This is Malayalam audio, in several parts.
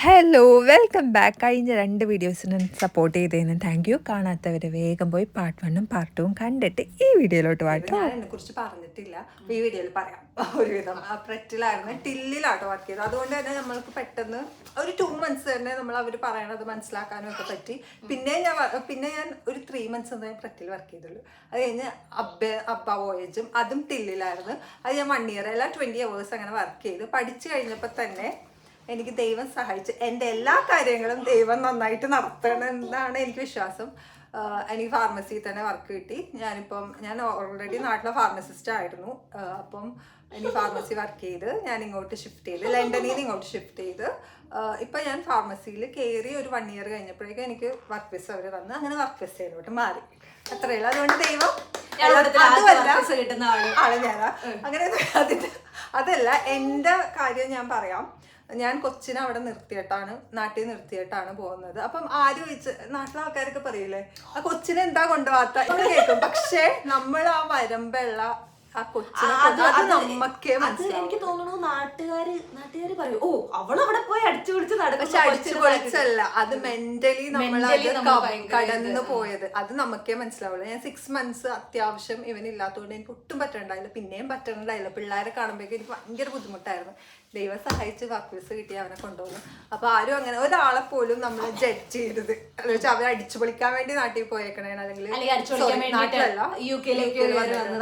Hello welcome back. കഴിഞ്ഞ 2 വീഡിയോസിനും സപ്പോർട്ട് ചെയ്തതിന് താങ്ക് യു. കാണാത്തവർ വേഗം പോയി പാർട്ട് 1ഉം പാർട്ട് 2ഉം കണ്ടിട്ട് ഈ വീഡിയോയിലോട്ട് വാട്ടോ. ഞാൻ എന്നെ കുറിച്ച് പറഞ്ഞിട്ടില്ല, ഈ വീഡിയോയിൽ പറയാം. ഒരുവിധം പ്രെറ്റിലായിരുന്നു, ടില്ലിലാട്ടോ വർക്ക് ചെയ്തത്. അതുകൊണ്ട് തന്നെ നമ്മൾക്ക് പെട്ടെന്ന് ഒരു 2 months തന്നെ നമ്മൾ അവർ പറയണത് മനസ്സിലാക്കാനും ഒക്കെ പറ്റി. പിന്നെ ഞാൻ ഒരു 3 months എന്തായാലും പ്രെറ്റിൽ വർക്ക് ചെയ്തുള്ളൂ. അത് കഴിഞ്ഞ് അബ്ബ വോയേജും അതും ടില്ലിലായിരുന്നു. അത് ഞാൻ 1 year എല്ലാം 20 hours അങ്ങനെ വർക്ക് ചെയ്ത് പഠിച്ചു കഴിഞ്ഞപ്പോൾ തന്നെ എനിക്ക് ദൈവം സഹായിച്ചു. എൻ്റെ എല്ലാ കാര്യങ്ങളും ദൈവം നന്നായിട്ട് നടത്തണമെന്നാണ് എനിക്ക് വിശ്വാസം. എനിക്ക് ഫാർമസിയിൽ തന്നെ വർക്ക് കിട്ടി. ഞാൻ ഓൾറെഡി നാട്ടിലെ ഫാർമസിസ്റ്റ് ആയിരുന്നു. അപ്പം എനിക്ക് ഫാർമസി വർക്ക് ചെയ്ത് ഞാൻ ഇങ്ങോട്ട് ഷിഫ്റ്റ് ചെയ്ത് ലണ്ടനിൽ നിന്ന് ഇങ്ങോട്ട് ഷിഫ്റ്റ് ചെയ്ത് ഇപ്പം ഞാൻ ഫാർമസിയിൽ കയറി ഒരു 1 year കഴിഞ്ഞപ്പോഴേക്കും എനിക്ക് വർക്ക് വിസ അവർ തന്ന് അങ്ങനെ വർക്ക് വിസയിലോട്ട് മാറി. അത്രയുള്ളൂ. അതുകൊണ്ട് ദൈവം ആള് ഞാനാ. അങ്ങനെ അതല്ല, എൻ്റെ കാര്യം ഞാൻ പറയാം. ഞാൻ കൊച്ചിനെ അവിടെ നാട്ടിൽ നിർത്തിയിട്ടാണ് പോകുന്നത്. അപ്പം ആര് ചോദിച്ച് നാട്ടിലെ ആൾക്കാരൊക്കെ പറയൂലേ ആ കൊച്ചിനെ എന്താ കൊണ്ടുപോകാത്ത കേൾക്കും. പക്ഷേ നമ്മൾ ആ വരമ്പുള്ള ആ കൊച്ചിനെ എനിക്ക് തോന്നുന്നു നാട്ടുകാര് പറയും, ഓ അവളവിടെ പോയി അടിച്ചുപിടിച്ച് പക്ഷെ അടിച്ചുപൊളിച്ചല്ല, അത് മെന്റലി നമ്മളത് കടന്നു പോയത്. അത് നമുക്കേ മനസ്സിലാവുള്ളൂ. ഞാൻ 6 months അത്യാവശ്യം ഇവനില്ലാത്തതുകൊണ്ട് എനിക്ക് ഒട്ടും പറ്റണ്ടായില്ല. പിന്നെയും പറ്റണ്ടായില്ല. പിള്ളേരെ കാണുമ്പോഴേക്കും എനിക്ക് ഭയങ്കര ബുദ്ധിമുട്ടായിരുന്നു. ദൈവം സഹായിച്ച് വർക്ക് വിസ കിട്ടി അവനെ കൊണ്ടുപോകുന്നു. അപ്പൊ ആരും അങ്ങനെ ഒരാളെ പോലും നമ്മൾ ജഡ്ജ് ചെയ്യരുത്. എന്ന് വെച്ചാൽ അവരെ അടിച്ചു പൊളിക്കാൻ വേണ്ടി നാട്ടിൽ പോയേക്കണേ, അല്ലെങ്കിൽ നാട്ടിലല്ല UK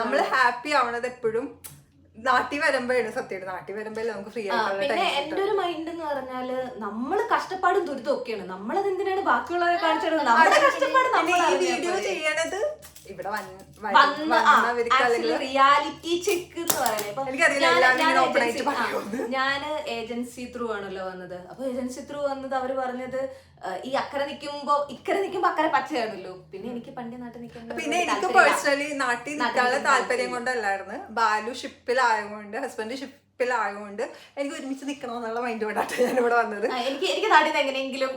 നമ്മൾ ഹാപ്പി ആവണത് എപ്പോഴും നാട്ടിൽ വരുമ്പോഴാണ്. സത്യമായിട്ട് നാട്ടിൽ വരുമ്പോഴേ നമുക്ക് ഫ്രീ ആയിട്ട്. പിന്നെ എന്റെ ഒരു മൈൻഡ് എന്ന് പറഞ്ഞാല് നമ്മള് കഷ്ടപ്പാടും ദുരിതം ഒക്കെയാണ്. നമ്മളത് എന്തിനാണ് ബാക്കിയുള്ളവരെ കാണിച്ചത്? നമ്മുടെ കഷ്ടപ്പാട് വീഡിയോ ചെയ്യണത് ഇവിടെ റിയാലിറ്റി ചെക്ക് എന്ന് പറയുന്നത്. ഞാൻ ഏജൻസി ത്രൂ ആണല്ലോ വന്നത്. അപ്പൊ ഏജൻസി ത്രൂ വന്നത് അവര് പറഞ്ഞത് ഈ ഇക്കരെ നിക്കുമ്പോ അക്കരെ പച്ചയാണല്ലോ. പിന്നെ എനിക്ക് പണ്ട് നാട്ടിൽ നിൽക്കാൻ പിന്നെ എനിക്ക് പേഴ്സണലി നാട്ടിൽ നിൽക്കാനുള്ള താല്പര്യം കൊണ്ടല്ലായിരുന്നു. ബാലു ഷിപ്പിലായതുകൊണ്ട്, ഹസ്ബൻഡ് ഷിപ്പിലായതുകൊണ്ട് എനിക്ക് ഒരുമിച്ച് നിൽക്കണമെന്നുള്ള മൈൻഡ് കൊണ്ടാണ് ഞാൻ ഇവിടെ വന്നത്. എനിക്ക് നാട്ടിൽ എങ്ങനെയെങ്കിലും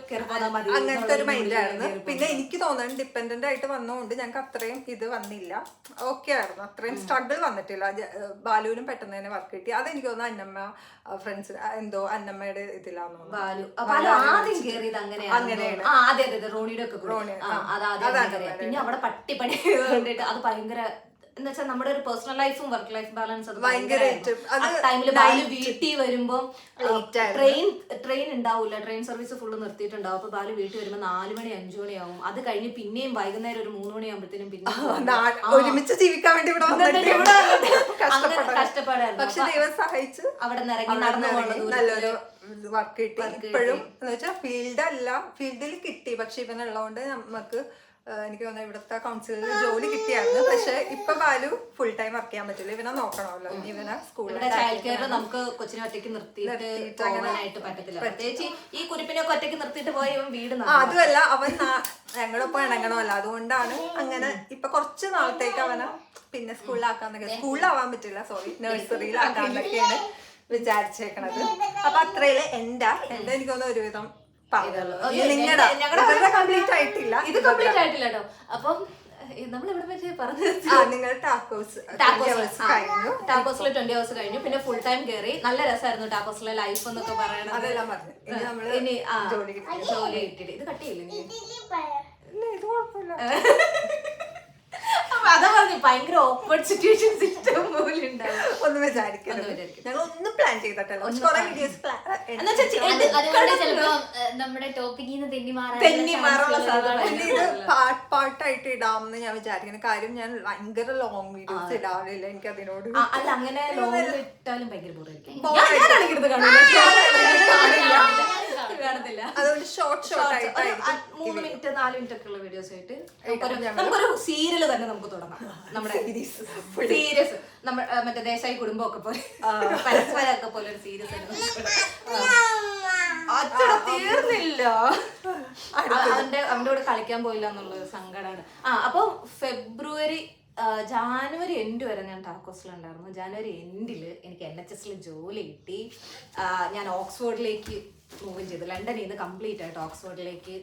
അങ്ങനത്തെ ഒരു മൈൻഡായിരുന്നു. പിന്നെ എനിക്ക് തോന്നുന്നത് ഡിപ്പെൻഡന്റ് ആയിട്ട് വന്നതുകൊണ്ട് ഞങ്ങൾക്ക് അത്രയും ഇത് വന്നില്ല. ഓക്കെ ആയിരുന്നു, അത്രയും സ്ട്രഗിൾ വന്നിട്ടില്ല. ബാലുവിനും പെട്ടെന്ന് തന്നെ വർക്ക് കിട്ടി. അതെനിക്ക് തോന്നുന്നു അന്നമ്മ ഫ്രണ്ട്സ് എന്തോ അന്നമ്മയുടെ ഇതിലാന്ന് പിന്നെ അവിടെ പട്ടിപ്പണി അത് ഭയങ്കര എന്ന് വെച്ചാൽ നമ്മുടെ ഒരു പേഴ്സണൽ ലൈഫും വർക്ക് ലൈഫ് ബാലൻസ് അത് ടൈമില് ബാലു വീട്ടിൽ വരുമ്പോ ട്രെയിൻ ഉണ്ടാവില്ല, ട്രെയിൻ സർവീസ് ഫുള്ള് നിർത്തിയിട്ടുണ്ടാവും. അപ്പൊ ബാലു വീട്ടിൽ വരുമ്പോ 4 മണി 5 മണിയാവും. അത് കഴിഞ്ഞ് പിന്നെയും വൈകുന്നേരം ഒരു 3 മണിയാകുമ്പോഴത്തേനും പിന്നെ ഒരുമിച്ച് ജീവിക്കാൻ വേണ്ടി കഷ്ടപ്പാടായിരുന്നു. പക്ഷെ ദൈവം സഹായിച്ച് അവിടെ നിന്ന് ഇറങ്ങി നടന്നു നല്ലൊരു വർക്ക് കിട്ടി. ഇപ്പോഴും എന്ന് വെച്ചാൽ ഫീൽഡിൽ കിട്ടി. പക്ഷെ ഇവനുള്ളതുകൊണ്ട് നമുക്ക് എനിക്ക് തോന്നുന്നു ഇവിടുത്തെ കൗൺസിലിൽ ജോലി കിട്ടിയായിരുന്നു. പക്ഷെ ഇപ്പൊ ബാലു ഫുൾ ടൈം വർക്ക് ചെയ്യാൻ പറ്റില്ല. ഇവനെ നോക്കണമല്ലോ. ഇവനെ സ്കൂളിൽ നമുക്ക് കൊച്ചിനെ ഒറ്റയ്ക്ക് നിർത്തിയിട്ട് പോകാനായിട്ട് പറ്റത്തില്ല. പ്രത്യേകിച്ച് ഈ കുരിപ്പിനൊക്കെ ഒറ്റയ്ക്ക് നിർത്തിയിട്ട് പോയ ഇവൻ വീട് അതുമല്ല അവൻ ഞങ്ങളൊപ്പം ഇണങ്ങണമല്ലോ. അതുകൊണ്ടാണ് അങ്ങനെ ഇപ്പൊ കുറച്ച് നാളത്തേക്ക് അവനെ പിന്നെ സ്കൂളിലാക്കാന്നൊക്കെ, സ്കൂളിലാവാൻ പറ്റില്ല, സോറി നഴ്സറിയിലാക്കാന്നൊക്കെയാണ് വിചാരിച്ചേക്കണത്. അപ്പൊ അത്രയില് എന്റെ എനിക്ക് തോന്നുന്നു ഒരുവിധം കംപ്ലീറ്റ് ആയിട്ടില്ല. ഇത് കംപ്ലീറ്റ് ആയിട്ടില്ല കേട്ടോ. അപ്പം നമ്മൾ ഇവിടെ പറ്റി പറഞ്ഞത് നിങ്ങൾ ടാക്കോസിൽ 20 hours കഴിഞ്ഞു. പിന്നെ ഫുൾ ടൈം കയറി. നല്ല രസമായിരുന്നു ടാക്കോസിലെ ലൈഫ് എന്നൊക്കെ പറയണത്. അതെല്ലാം പറഞ്ഞു. ഇനി ജോലി കിട്ടിയിട്ട് ഇത് കട്ടിയില്ല നീ? ഇത് കുഴപ്പമില്ല. അതാ പറഞ്ഞു ഭയങ്കര ഓക്വേർഡ് സിറ്റുവേഷൻസ് ഇഷ്ടം പോലെ ഉണ്ടാവും. ഒന്നും വിചാരിക്കരുത്, ഞങ്ങൾ ഒന്നും പ്ലാൻ ചെയ്തിട്ടല്ലോ. നമ്മുടെ ടോപ്പിക്കിൽ നിന്ന് തെന്നി മാറാനുള്ള സാധ്യത. ഇത് പാട്ടായിട്ട് ഇടാമെന്ന് ഞാൻ വിചാരിക്കുന്ന കാര്യം. ഞാൻ ഭയങ്കര ലോങ് വീഡിയോസ് ഇടാറില്ല. എനിക്ക് അതിനോട് അല്ല അങ്ങനെ ലോങ് ഇട്ടാലും ഭയങ്കര ബോറായിരിക്കും. അതുകൊണ്ട് ഷോർട്ട് ആയിട്ട് 3 minute 4 minute ഒക്കെ ഉള്ള വീഡിയോസ് ആയിട്ട് നമുക്കൊരു സീരിയല് തന്നെ നമുക്ക് തുടങ്ങാം. നമ്മുടെ സീരിയസ് മറ്റേ ദേശായി കുടുംബമൊക്കെ പോലെ പരസ്പരമൊക്കെ പോലെ ഒരു സീരിയസ് തീർന്നില്ല. അവന്റെ കൂടെ കളിക്കാൻ പോയില്ല എന്നുള്ളൊരു സങ്കടമാണ്. അപ്പൊ ജാനുവരി എൻഡ് വരെ ഞാൻ ടാക്കോസിലുണ്ടായിരുന്നു. ജാനുവരി എൻഡില് എനിക്ക് NHS ജോലി കിട്ടി. ഞാൻ ഓക്സ്ഫോർഡിലേക്ക് മൂവിൻ ചെയ്തു. ലണ്ടനിൽ നിന്ന് കംപ്ലീറ്റ് ആയിട്ട് ഓക്സ്ഫോർഡിലേക്ക്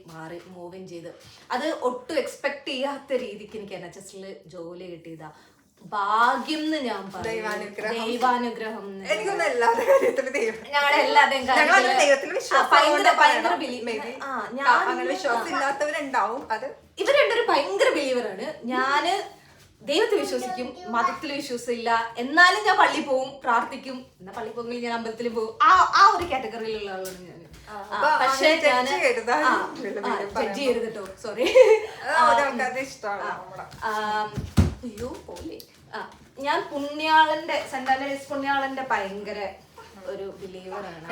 മൂവിൻ ചെയ്ത്. അത് ഒട്ടും എക്സ്പെക്ട് ചെയ്യാത്ത രീതിക്ക് എനിക്ക് NHS ജോലി കിട്ടിയതാ. ഭാഗ്യം എന്ന് ഞാൻ പറയും. ദൈവാനുഗ്രഹം. എന്ന്. എനിക്കൊന്നും എല്ലാവരുടെ കാര്യത്തിലും ദൈവം ഞങ്ങളുടെ എല്ലാവരുടെയും ഞങ്ങളങ്ങനെ ദൈവത്തിൽ വിശ്വാസം ഭയങ്കര believe- അങ്ങനെ വിശ്വാസം ഇല്ലാത്തവരുണ്ടാവും. അത് ഇവർ രണ്ടൊരു ഭയങ്കര ബിലീവറാണ്. ഞാന് ദൈവത്തിൽ വിശ്വസിക്കും, മതത്തിൽ വിശ്വസിക്കില്ല, എന്നാലും ഞാൻ പള്ളിയിൽ പോവും, പ്രാർത്ഥിക്കും. എന്നാ പള്ളിയിൽ പോകുമെങ്കിൽ ഞാൻ അമ്പലത്തിൽ പോകും. ആ ഒരു കാറ്റഗറിയിലുള്ള ആളാണ് ഞാൻ. പക്ഷേ ഞാൻ ജഡ്ജ് ചെയ്യരുത് കേട്ടോ, സോറി. അയ്യോ പോലെ ഞാൻ പുണ്യാളന്റെ സെന്റ് ആന്റണീസ് പുണ്യാളന്റെ ഭയങ്കര ഒരു ബിലീവറാണ്.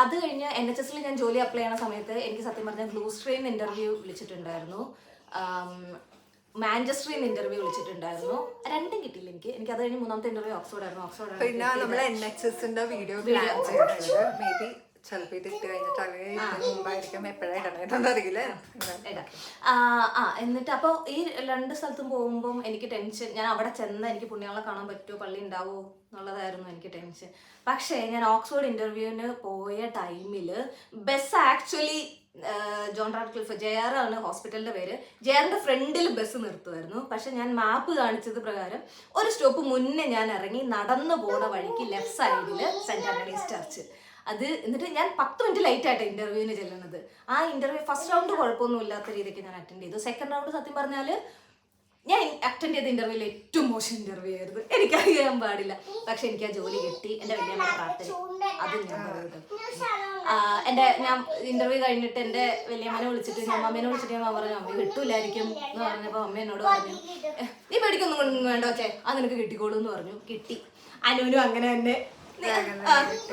അത് കഴിഞ്ഞ് NHS ഞാൻ ജോലി അപ്ലൈ ചെയ്യുന്ന സമയത്ത് എനിക്ക് സത്യം പറഞ്ഞാൽ ഗ്ലൂസ്ട്രെയിൻ ഇന്റർവ്യൂ വിളിച്ചിട്ടുണ്ടായിരുന്നു, മാഞ്ചസ്റ്ററിൽ നിന്ന് ഇന്റർവ്യൂ വിളിച്ചിട്ടുണ്ടായിരുന്നു. രണ്ടും കിട്ടിയില്ല എനിക്ക്. അത് കഴിഞ്ഞ് മൂന്നാമത്തെ ഇന്റർവ്യൂ ഓക്സ്ഫോർഡ്. പിന്നെ നമ്മൾ NHSന്റെ വീഡിയോ പ്ലാൻ ചെയ്തിട്ടുണ്ട്. മേ ബി ചിലപ്പോൾ ഇത് ഇട്ട് കഴിഞ്ഞിട്ട് അല്ലെങ്കിൽ മുമ്പായിരിക്കും എപ്പോഴാണ് ഇടണേന്ന് അറിയില്ല. എന്നിട്ട് അപ്പോൾ ഈ രണ്ട് സ്ഥലത്തും പോകുമ്പം എനിക്ക് ടെൻഷൻ. ഞാൻ അവിടെ ചെന്ന് എനിക്ക് പുണ്യാളെ കാണാൻ പറ്റുമോ, പള്ളി ഉണ്ടാവുമോ എന്നുള്ളതായിരുന്നു എനിക്ക് ടെൻഷൻ. പക്ഷേ ഞാൻ ഓക്സ്ഫോർഡ് ഇന്റർവ്യൂവിന് പോയ ടൈമിൽ bus actually John Radcliffe JR ആണ് ഹോസ്പിറ്റലിന്റെ പേര്. JRന്റെ ഫ്രണ്ടിൽ ബസ് നിർത്തുമായിരുന്നു. പക്ഷെ ഞാൻ മാപ്പ് കാണിച്ചത് പ്രകാരം ഒരു സ്റ്റോപ്പ് മുന്നേ ഞാൻ ഇറങ്ങി നടന്നു പോണ വഴിക്ക് ലെഫ്റ്റ് സൈഡിൽ സെന്റ് ആന്റണീസ് ചർച്ച്. അത് എന്നിട്ട് ഞാൻ 10 മിനിറ്റ് ലേറ്റ് ആയിട്ട് ഇന്റർവ്യൂവിന് ചെല്ലുന്നത്. ആ ഇന്റർവ്യൂ ഫസ്റ്റ് റൗണ്ട് കുഴപ്പമൊന്നും ഇല്ലാത്ത രീതിക്ക് ഞാൻ അറ്റൻഡ് ചെയ്തു. സെക്കൻഡ് റൗണ്ട് സത്യം പറഞ്ഞാൽ ഞാൻ അറ്റൻഡ് ചെയ്ത ഇന്റർവ്യൂവിൽ ഏറ്റവും മോശം ഇന്റർവ്യൂ ആയിരുന്നു. എനിക്കറിയാൻ പാടില്ല. പക്ഷെ എനിക്ക് ആ ജോലി കിട്ടി. എൻ്റെ വലിയമ്മയുടെ പ്രാർത്ഥന അത് ഞാൻ പറയുന്നത്. ഞാൻ ഇന്റർവ്യൂ കഴിഞ്ഞിട്ട് എൻ്റെ വലിയമ്മനെ വിളിച്ചിട്ട് ഞാൻ അമ്മേനെ വിളിച്ചിട്ട് ഞാൻ പറഞ്ഞു അമ്മ കിട്ടൂലായിരിക്കും എന്ന് പറഞ്ഞപ്പോൾ അമ്മ എന്നോട് പറഞ്ഞു നീ പേടിക്കൊന്നും വേണ്ട വെച്ചേ അത് നിനക്ക് കിട്ടിക്കോളൂ എന്ന് പറഞ്ഞു. കിട്ടി. അനുവിനും അങ്ങനെ തന്നെ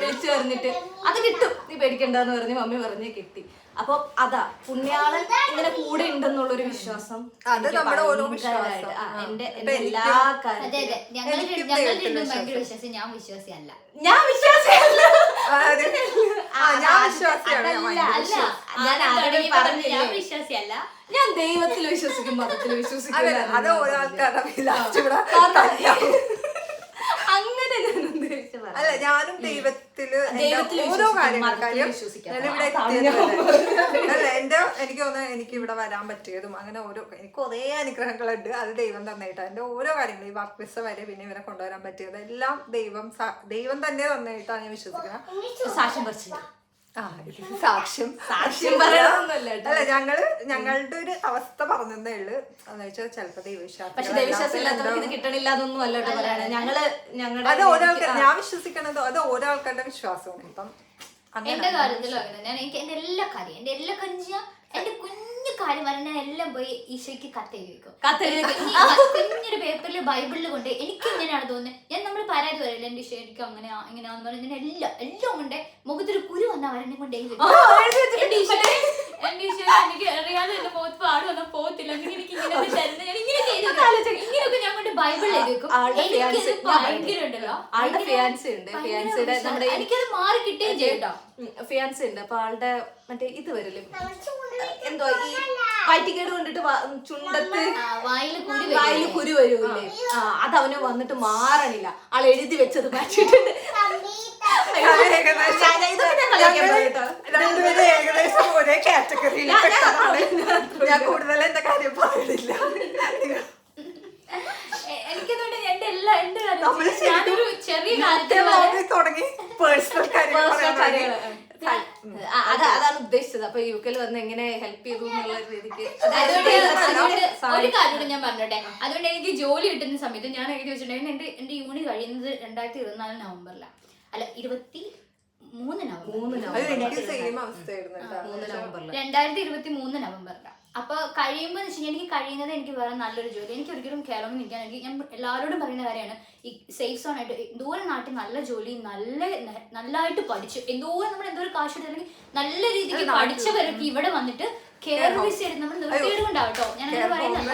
വിളിച്ചു പറഞ്ഞിട്ട് അത് കിട്ടും നീ പേടിക്കണ്ടെന്ന് പറഞ്ഞു മമ്മി പറഞ്ഞ് കിട്ടി. അപ്പൊ അതാ പുണ്യാളൻ ഇങ്ങനെ കൂടെ ഉണ്ടെന്നുള്ളൊരു വിശ്വാസം. അത് നമ്മുടെ ഓരോ എന്റെ എല്ലാ കാര്യത്തിലും ഞാൻ വിശ്വാസിയല്ല. ഞാൻ ദൈവത്തിൽ വിശ്വസിക്കും, മതത്തിൽ വിശ്വസിക്കും. അത് ഓരോ ആൾക്കാരുടെ അങ്ങനെ അല്ല ഞാനും ദൈവത്തില് ഓരോ കാര്യങ്ങൾക്കാരും അല്ല എനിക്ക് തോന്നുന്നത് എനിക്ക് ഇവിടെ വരാൻ പറ്റിയതും അങ്ങനെ ഓരോ എനിക്ക് കുറേ അനുഗ്രഹങ്ങളുണ്ട്. അത് ദൈവം തന്നിട്ടാണ്. എൻ്റെ ഓരോ കാര്യങ്ങളും ഈ വർക്ക് വിസ വരെ പിന്നെ ഇവരെ കൊണ്ടുവരാൻ പറ്റിയത് എല്ലാം ദൈവം തന്നെ തന്നിട്ടാണ് ഞാൻ വിശ്വസിക്കുന്നത്. സാക്ഷ്യം പറിച്ചില്ല. സാക്ഷ്യം പറയാനൊന്നുമല്ല. അല്ല ഞങ്ങളുടെ ഒരു അവസ്ഥ പറഞ്ഞതേ ഉള്ളു. എന്ന് വെച്ചാൽ ചിലപ്പോ ദൈവവിശ്വാസം ഇല്ലാത്തവർക്ക് ഇത് കിട്ടണില്ല എന്നൊന്നും അല്ലോട്ട് പറയാണ്. അത് ഓരോ ആൾക്കാർ ഞാൻ വിശ്വസിക്കണത് അത് ഓരോ ആൾക്കാരുടെ വിശ്വാസമാണ്. ഇപ്പം എന്റെ കാര്യത്തിലും അങ്ങനെ ഞാൻ എന്റെ എല്ലാ കാര്യം എന്റെ കുഞ്ഞു കാര്യം വരെ ഞാൻ എല്ലാം പോയി ഈശോയ്ക്ക് കത്തെഴുതി വെക്കും. കുഞ്ഞൊരു പേപ്പറിൽ ബൈബിളിൽ കൊണ്ട് എനിക്ക് ഇങ്ങനെയാണ് തോന്നുന്നത്. ഞാൻ നമ്മൾ പരാതി പറയില്ല എന്റെ ഈശോ എനിക്ക് ഇങ്ങനെയാന്ന് പറഞ്ഞാൽ ഞാൻ എല്ലാം കൊണ്ട് മുഖത്തൊരു കുരു വന്നാൽ വരെ എന്നെ കൊണ്ട് എഴുതി എന്റെ ഈശോ എനിക്ക് അറിയാതെ എന്റെ മുഖത്ത് പാട് വന്നാൽ പോകത്തില്ല. എനിക്ക് ഇങ്ങനെയൊക്കെ ഞാൻ കൊണ്ട് ബൈബിളിൽ എഴുതി വെക്കും. എനിക്കത് ഭയങ്കര ഉണ്ടല്ലോ. എനിക്കത് മാറി കിട്ടുകയും ചെയ്യട്ടോ. ഫിയാൻസി ഉണ്ട്. അപ്പൊ ആളുടെ മറ്റേ ഇത് വരില്ലേ എന്തോ ഈ വയറ്റിക്കേട് കൊണ്ടിട്ട് ചുണ്ടത്ത് വായില് കുരു വരൂല്ലേ, അത് അവന് വന്നിട്ട് മാറണില്ല. ആൾ എഴുതി വെച്ചത് മാറ്റിയിട്ടുണ്ട്. ഏകദേശം ഒരേ കാറ്റഗറിയിൽ ഞാൻ കൂടുതൽ എന്റെ കാര്യം പാടില്ല. എനിക്കതുകൊണ്ട് എന്റെ ഞാനൊരു ചെറിയ കാര്യത്തിൽ തുടങ്ങി പേഴ്സണൽ കാര്യങ്ങൾ അതാണ് ഉദ്ദേശിച്ചത്. അപ്പൊ UK വന്ന് എങ്ങനെ ഹെൽപ്പ് ചെയ്തു എന്നുള്ള രീതിക്ക് ഒരു കാര്യം ഞാൻ പറഞ്ഞോട്ടെ. അതുകൊണ്ട് എനിക്ക് ജോലി കിട്ടുന്ന സമയത്ത് ഞാൻ എഴുതി വെച്ചിട്ടുണ്ടെങ്കിൽ എന്റെ യൂണി കഴിയുന്നത് 2024 നവംബറിലാണ്. അല്ല 23 നവംബറിലാണ്. അപ്പൊ കഴിയുമ്പോ എനിക്ക് കഴിയുന്നത് എനിക്ക് വേറെ നല്ലൊരു ജോലി. എനിക്ക് ഒരിക്കലും കേരളം നിൽക്കാൻ ഞാൻ എല്ലാവരോടും പറയുന്ന കാര്യമാണ് ഈ സേഫ് സോൺ ആയിട്ട് എന്തോരം നാട്ടിൽ നല്ല ജോലി നല്ലതായിട്ട് പഠിച്ച് നമ്മൾ എന്തോരം കാശ് എടുത്തില്ലെങ്കിൽ നല്ല രീതിക്ക് പഠിച്ചവരൊക്കെ ഇവിടെ വന്നിട്ട് കെയർ വിസ എടുത്ത് നമ്മൾ നിർത്തിയിട്ട് കൊണ്ടാവട്ടോ ഞാനങ്ങനെ പറയുന്നത്.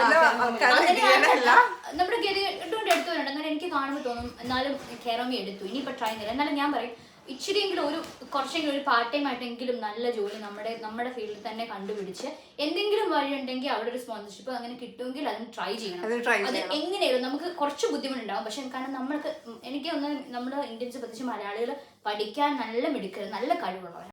നമ്മുടെ ഗതികൊണ്ട് എടുത്തവരുണ്ട്. എന്നാലും എനിക്ക് കാണുമ്പോൾ തോന്നും എന്നാലും കെയറോമി എടുത്തു ഇനിയിപ്പോ ട്രൈ ചെയ്യില്ല. എന്നാലും ഞാൻ പറയും ഇച്ചിരിയെങ്കിലും കുറച്ചെങ്കിലും ഒരു പാർട്ട് ടൈം ആയിട്ടെങ്കിലും നല്ല ജോലി നമ്മുടെ ഫീൽഡിൽ തന്നെ കണ്ടുപിടിച്ച് എന്തെങ്കിലും വഴി ഉണ്ടെങ്കിൽ അവിടെ ഒരു സ്പോൺസർഷിപ്പ് അങ്ങനെ കിട്ടുമെങ്കിൽ അതിന് ട്രൈ ചെയ്യണം. അത് എങ്ങനെയായിരുന്നു നമുക്ക് കുറച്ച് ബുദ്ധിമുട്ടുണ്ടാവും. പക്ഷെ കാരണം എനിക്ക് ഒന്ന് നമ്മുടെ ഇന്ത്യൻസ് പ്രത്യേകിച്ച് മലയാളികൾ പഠിക്കാൻ നല്ല മിടുക്കരുത്, നല്ല കഴിവുള്ളവർ.